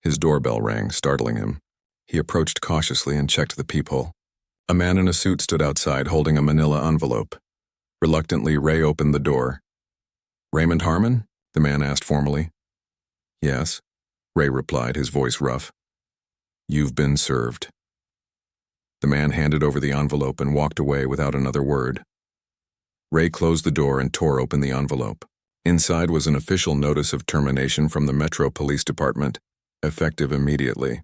His doorbell rang, startling him. He approached cautiously and checked the peephole. A man in a suit stood outside holding a manila envelope. Reluctantly, Ray opened the door. Raymond Harmon? The man asked formally. Yes, Ray replied, his voice rough. You've been served. The man handed over the envelope and walked away without another word. Ray closed the door and tore open the envelope. Inside was an official notice of termination from the Metro Police Department, effective immediately.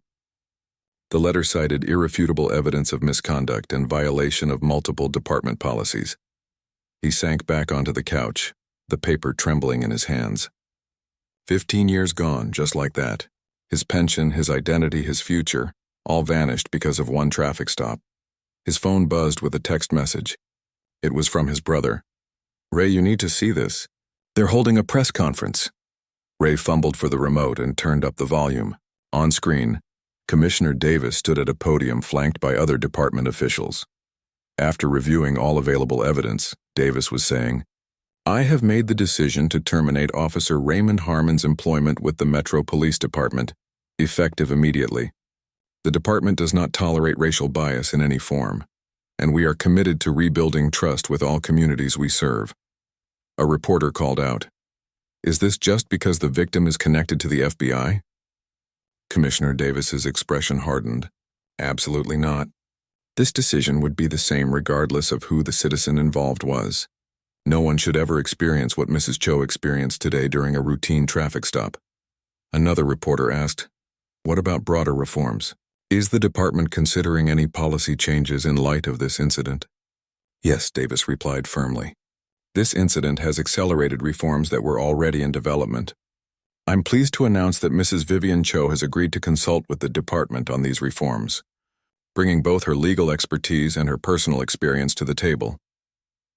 The letter cited irrefutable evidence of misconduct and violation of multiple department policies. He sank back onto the couch, the paper trembling in his hands. 15 years gone, just like that. His pension, his identity, his future, all vanished because of one traffic stop. His phone buzzed with a text message. It was from his brother. "Ray, you need to see this. They're holding a press conference." Ray fumbled for the remote and turned up the volume. On screen, Commissioner Davis stood at a podium flanked by other department officials. After reviewing all available evidence, Davis was saying, "I have made the decision to terminate Officer Raymond Harmon's employment with the Metro Police Department, effective immediately. The department does not tolerate racial bias in any form, and we are committed to rebuilding trust with all communities we serve." A reporter called out, "Is this just because the victim is connected to the FBI?" Commissioner Davis's expression hardened. "Absolutely not. This decision would be the same regardless of who the citizen involved was. No one should ever experience what Mrs. Cho experienced today during a routine traffic stop." Another reporter asked, "What about broader reforms? Is the department considering any policy changes in light of this incident?" "Yes," Davis replied firmly. "This incident has accelerated reforms that were already in development. I'm pleased to announce that Mrs. Vivian Cho has agreed to consult with the department on these reforms, bringing both her legal expertise and her personal experience to the table."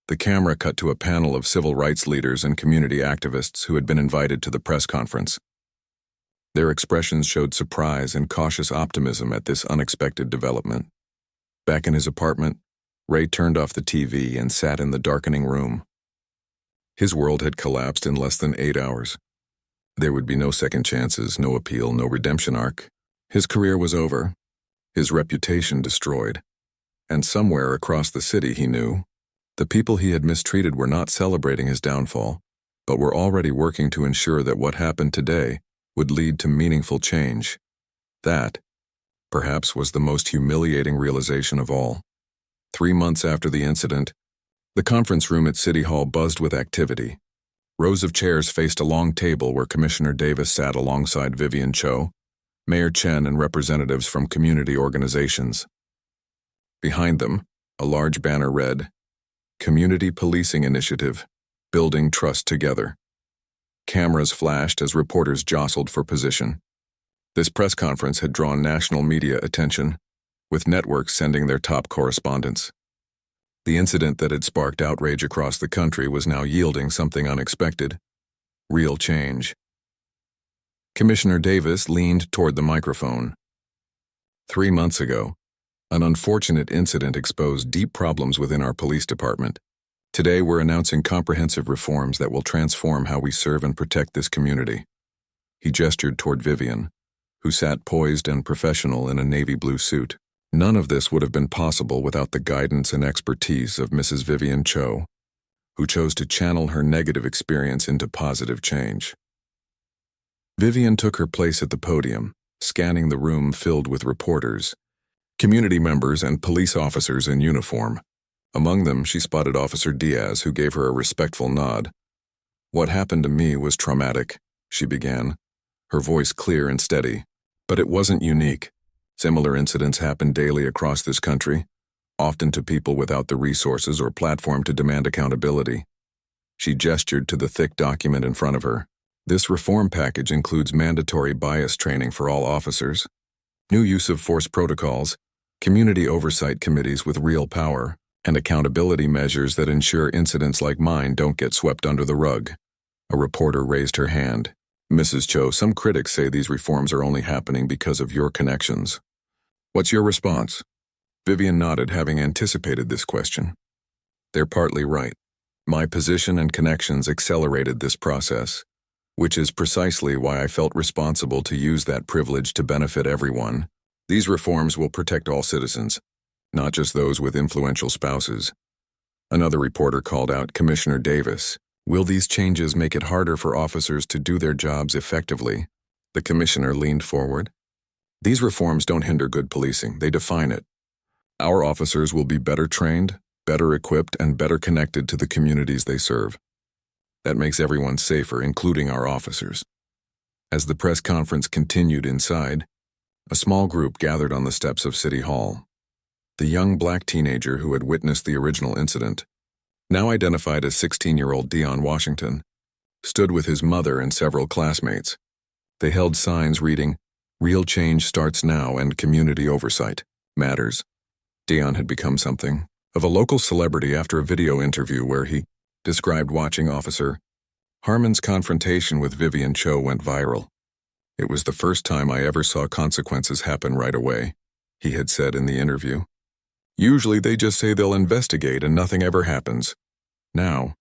The camera cut to a panel of civil rights leaders and community activists who had been invited to the press conference. Their expressions showed surprise and cautious optimism at this unexpected development. Back in his apartment, Ray turned off the TV and sat in the darkening room. His world had collapsed in less than 8 hours. There would be no second chances, no appeal, no redemption arc. His career was over, his reputation destroyed. And somewhere across the city, he knew, the people he had mistreated were not celebrating his downfall, but were already working to ensure that what happened today would lead to meaningful change. That, perhaps, was the most humiliating realization of all. 3 months after the incident, the conference room at City Hall buzzed with activity. Rows of chairs faced a long table where Commissioner Davis sat alongside Vivian Cho, Mayor Chen, and representatives from community organizations. Behind them, a large banner read, "Community Policing Initiative, Building Trust Together." Cameras flashed as reporters jostled for position. This press conference had drawn national media attention, with networks sending their top correspondents. The incident that had sparked outrage across the country was now yielding something unexpected: real change. Commissioner Davis leaned toward the microphone. 3 months ago, an unfortunate incident exposed deep problems within our police department. Today, we're announcing comprehensive reforms that will transform how we serve and protect this community. He gestured toward Vivian, who sat poised and professional in a navy blue suit. None of this would have been possible without the guidance and expertise of Mrs. Vivian Cho, who chose to channel her negative experience into positive change. Vivian took her place at the podium, scanning the room filled with reporters, community members, and police officers in uniform. Among them, she spotted Officer Diaz, who gave her a respectful nod. "What happened to me was traumatic," she began, her voice clear and steady. "But it wasn't unique. Similar incidents happen daily across this country, often to people without the resources or platform to demand accountability." She gestured to the thick document in front of her. "This reform package includes mandatory bias training for all officers, new use of force protocols, community oversight committees with real power, and accountability measures that ensure incidents like mine don't get swept under the rug." A reporter raised her hand. "Mrs. Cho, some critics say these reforms are only happening because of your connections. What's your response?" Vivian nodded, having anticipated this question. "They're partly right. My position and connections accelerated this process, which is precisely why I felt responsible to use that privilege to benefit everyone. These reforms will protect all citizens, not just those with influential spouses." Another reporter called out Commissioner Davis. "Will these changes make it harder for officers to do their jobs effectively?" The commissioner leaned forward. "These reforms don't hinder good policing, they define it. Our officers will be better trained, better equipped and better connected to the communities they serve. That makes everyone safer, including our officers. As the press conference continued inside, a small group gathered on the steps of City Hall. The young black teenager who had witnessed the original incident, now identified as 16-year-old Dion Washington, stood with his mother and several classmates. They held signs reading, "Real change starts now and community oversight matters." Dion had become something of a local celebrity after a video interview where he described watching Officer Harmon's confrontation with Vivian Cho went viral. "It was the first time I ever saw consequences happen right away," he had said in the interview. "Usually they just say they'll investigate and nothing ever happens." Now,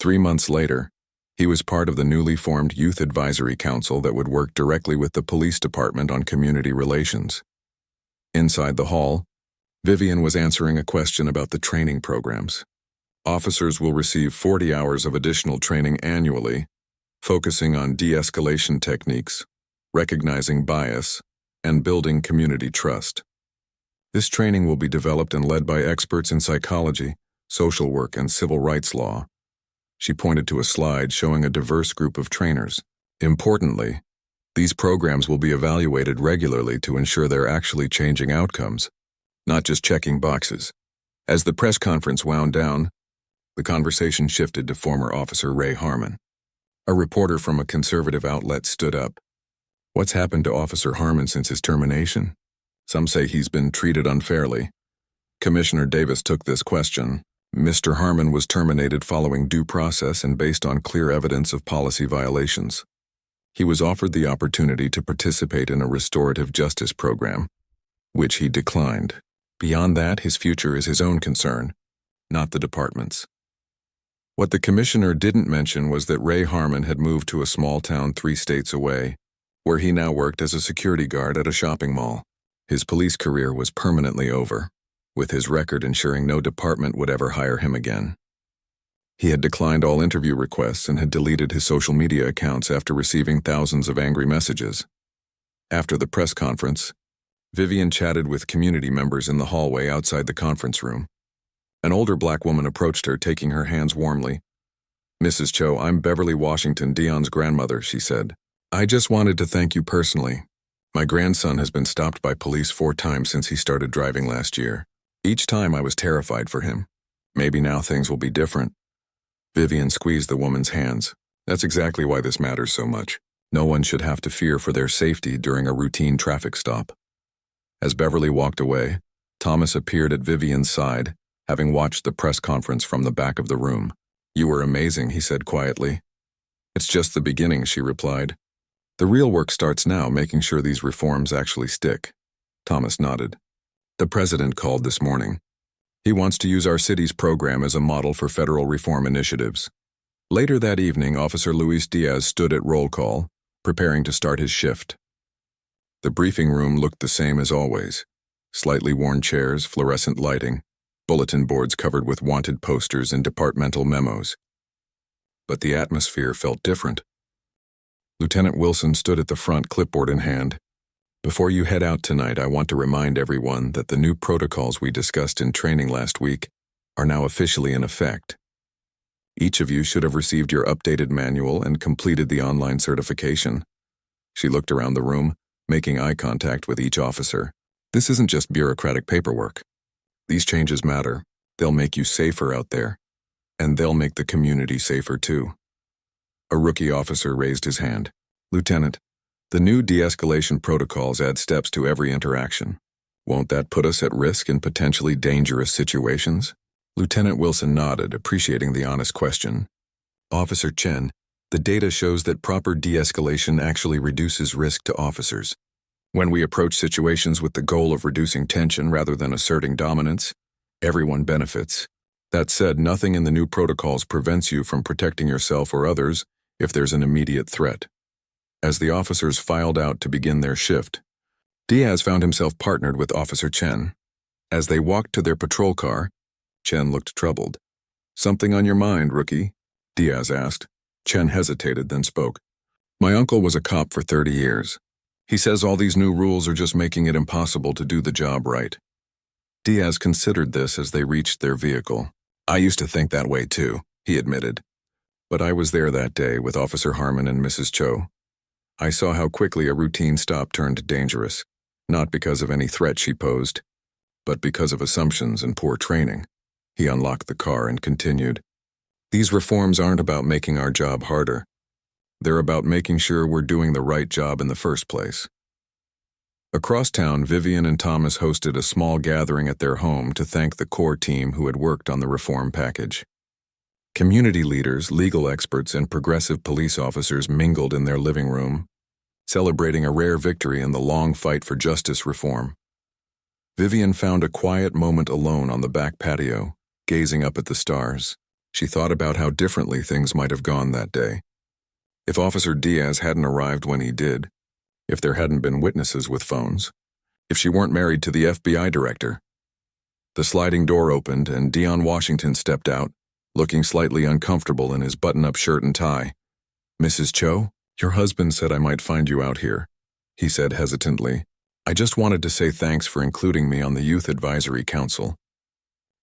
3 months later, he was part of the newly formed Youth Advisory Council that would work directly with the police department on community relations. Inside the hall, Vivian was answering a question about the training programs. Officers will receive 40 hours of additional training annually, focusing on de-escalation techniques, recognizing bias, and building community trust. This training will be developed and led by experts in psychology, social work, and civil rights law. She pointed to a slide showing a diverse group of trainers. Importantly, these programs will be evaluated regularly to ensure they're actually changing outcomes, not just checking boxes. As the press conference wound down, the conversation shifted to former Officer Ray Harmon. A reporter from a conservative outlet stood up. "What's happened to Officer Harmon since his termination? Some say he's been treated unfairly." Commissioner Davis took this question. "Mr. Harmon was terminated following due process and based on clear evidence of policy violations. He was offered the opportunity to participate in a restorative justice program, which he declined. Beyond that, his future is his own concern, not the department's." What the commissioner didn't mention was that Ray Harmon had moved to a small town 3 states away, where he now worked as a security guard at a shopping mall. His police career was permanently over, with his record ensuring no department would ever hire him again. He had declined all interview requests and had deleted his social media accounts after receiving thousands of angry messages. After the press conference, Vivian chatted with community members in the hallway outside the conference room. An older black woman approached her, taking her hands warmly. "Mrs. Cho, I'm Beverly Washington, Dion's grandmother," she said. "I just wanted to thank you personally. My grandson has been stopped by police 4 times since he started driving last year. Each time I was terrified for him. Maybe now things will be different." Vivian squeezed the woman's hands. "That's exactly why this matters so much. No one should have to fear for their safety during a routine traffic stop." As Beverly walked away, Thomas appeared at Vivian's side, having watched the press conference from the back of the room. "You were amazing," he said quietly. "It's just the beginning," she replied. "The real work starts now, making sure these reforms actually stick." Thomas nodded. "The president called this morning. He wants to use our city's program as a model for federal reform initiatives." Later that evening, Officer Luis Diaz stood at roll call, preparing to start his shift. The briefing room looked the same as always. Slightly worn chairs, fluorescent lighting, bulletin boards covered with wanted posters and departmental memos. But the atmosphere felt different. Lieutenant Wilson stood at the front, clipboard in hand. "Before you head out tonight, I want to remind everyone that the new protocols we discussed in training last week are now officially in effect. Each of you should have received your updated manual and completed the online certification." She looked around the room, making eye contact with each officer. "This isn't just bureaucratic paperwork. These changes matter. They'll make you safer out there, and they'll make the community safer too." A rookie officer raised his hand. "Lieutenant, the new de-escalation protocols add steps to every interaction. Won't that put us at risk in potentially dangerous situations?" Lieutenant Wilson nodded, appreciating the honest question. "Officer Chen, the data shows that proper de-escalation actually reduces risk to officers. When we approach situations with the goal of reducing tension rather than asserting dominance, everyone benefits. That said, nothing in the new protocols prevents you from protecting yourself or others if there's an immediate threat." As the officers filed out to begin their shift, Diaz found himself partnered with Officer Chen. As they walked to their patrol car, Chen looked troubled. "Something on your mind, rookie?" Diaz asked. Chen hesitated, then spoke. "My uncle was a cop for 30 years. He says all these new rules are just making it impossible to do the job right." Diaz considered this as they reached their vehicle. I used to think that way too, he admitted. But I was there that day with Officer Harmon and Mrs. Cho. I saw how quickly a routine stop turned dangerous, not because of any threat she posed, but because of assumptions and poor training. He unlocked the car and continued. These reforms aren't about making our job harder. They're about making sure we're doing the right job in the first place. Across town, Vivian and Thomas hosted a small gathering at their home to thank the core team who had worked on the reform package. Community leaders, legal experts, and progressive police officers mingled in their living room, celebrating a rare victory in the long fight for justice reform. Vivian found a quiet moment alone on the back patio, gazing up at the stars. She thought about how differently things might have gone that day. If Officer Diaz hadn't arrived when he did, if there hadn't been witnesses with phones, if she weren't married to the FBI director. The sliding door opened and Dion Washington stepped out, looking slightly uncomfortable in his button-up shirt and tie. Mrs. Cho, your husband said I might find you out here, he said hesitantly. I just wanted to say thanks for including me on the Youth Advisory Council.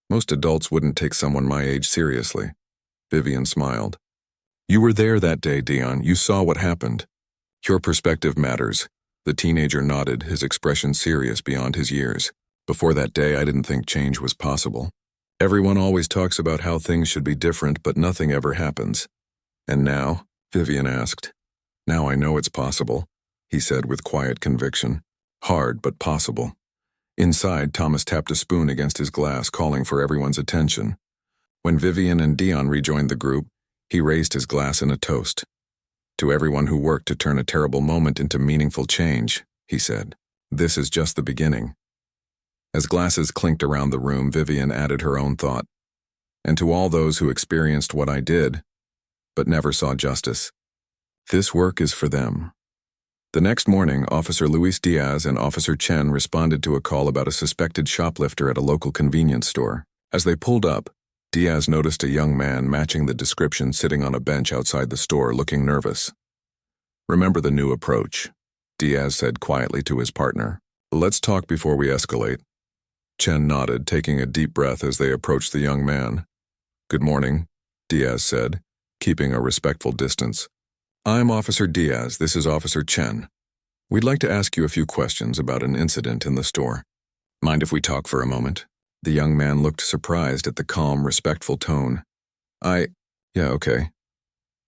Most adults wouldn't take someone my age seriously. Vivian smiled. You were there that day, Dion. You saw what happened. Your perspective matters. The teenager nodded, his expression serious beyond his years. Before that day, I didn't think change was possible. Everyone always talks about how things should be different, but nothing ever happens. And now? Vivian asked. Now I know it's possible, he said with quiet conviction. Hard, but possible. Inside, Thomas tapped a spoon against his glass, calling for everyone's attention. When Vivian and Dion rejoined the group, he raised his glass in a toast. To everyone who worked to turn a terrible moment into meaningful change, he said. This is just the beginning. As glasses clinked around the room, Vivian added her own thought. And to all those who experienced what I did, but never saw justice, this work is for them. The next morning, Officer Luis Diaz and Officer Chen responded to a call about a suspected shoplifter at a local convenience store. As they pulled up, Diaz noticed a young man matching the description sitting on a bench outside the store, looking nervous. Remember the new approach, Diaz said quietly to his partner. Let's talk before we escalate. Chen nodded, taking a deep breath as they approached the young man. Good morning, Diaz said, keeping a respectful distance. I'm Officer Diaz, this is Officer Chen. We'd like to ask you a few questions about an incident in the store. Mind if we talk for a moment? The young man looked surprised at the calm, respectful tone. Yeah, okay.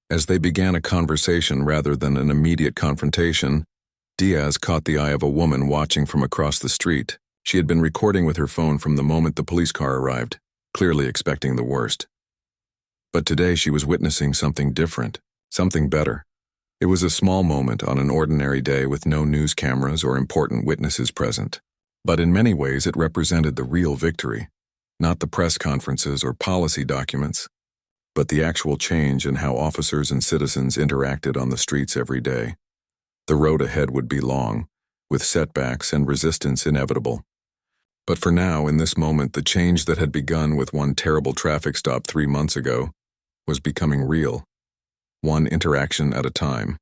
As they began a conversation rather than an immediate confrontation, Diaz caught the eye of a woman watching from across the street. She had been recording with her phone from the moment the police car arrived, clearly expecting the worst. But today she was witnessing something different, something better. It was a small moment on an ordinary day with no news cameras or important witnesses present. But in many ways it represented the real victory, not the press conferences or policy documents, but the actual change in how officers and citizens interacted on the streets every day. The road ahead would be long, with setbacks and resistance inevitable. But for now, in this moment, the change that had begun with one terrible traffic stop 3 months ago was becoming real, one interaction at a time.